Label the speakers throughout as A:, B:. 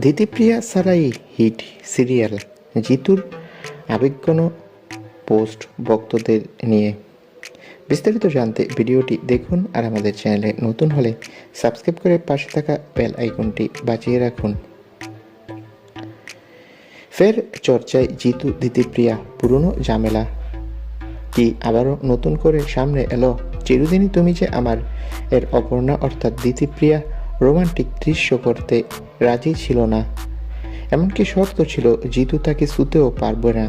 A: দিতিপ্রিয়া সারাই hit serial জিতুর আবেগঘন post ভক্তদের নিয়ে। বিস্তারিত জানতে ভিডিওটি দেখুন আর আমাদের চ্যানেলে নতুন হলে সাবস্ক্রাইব করে পাশে থাকা বেল আইকনটি বাজিয়ে রাখুন। ফের চর্চায় জিতু দিতিপ্রিয়া, পুরনো ঝামেলা কি আবারও নতুন করে সামনে এলো? চিরদিনই তুমি যে আমার এর অপর্ণা অর্থাৎ দিতিপ্রিয়া রোমান্টিক দৃশ্য করতে রাজি ছিল না, এমনকি শর্ত ছিল জিতু তাকে ছুতেও পারবে না।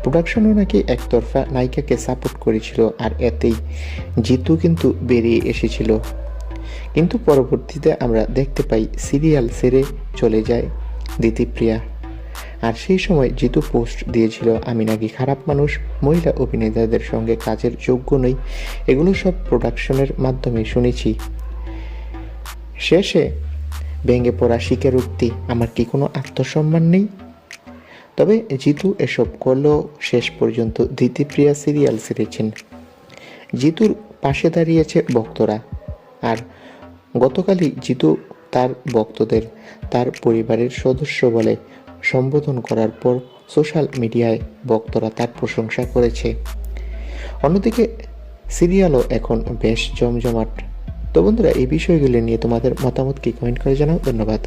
A: প্রোডাকশনও নাকি একতরফা নায়িকাকে সাপোর্ট করেছিল, আর এতেই জিতু কিন্তু বেরিয়ে এসেছিল। কিন্তু পরবর্তীতে আমরা দেখতে পাই সিরিয়াল ছেড়ে চলে যায় দিতিপ্রিয়া। আর সেই সময় জিতু পোস্ট দিয়েছিল, আমি নাকি খারাপ মানুষ, মহিলা অভিনেতাদের সঙ্গে কাজের যোগ্য নই, এগুলো সব প্রোডাকশনের মাধ্যমে শুনেছি। শেষে ভেঙে পড়া স্বীকারোক্তি, আমার কি কোনো আত্মসম্মান নেই? তবে জিতু এসব করলেও শেষ পর্যন্ত দিতিপ্রিয়া সিরিয়াল ছেড়েছেন। জিতুর পাশে দাঁড়িয়েছে ভক্তরা, আর গতকালই জিতু তার ভক্তদের তার পরিবারের সদস্য বলে সম্বোধন করার পর সোশ্যাল মিডিয়ায় ভক্তরা তার প্রশংসা করেছে। অন্যদিকে সিরিয়ালও এখন বেশ জমজমাট। তো বন্ধুরা, এই বিষয়গুলি নিয়ে তোমাদের মতামত কি কমেন্ট করে জানাও। ধন্যবাদ।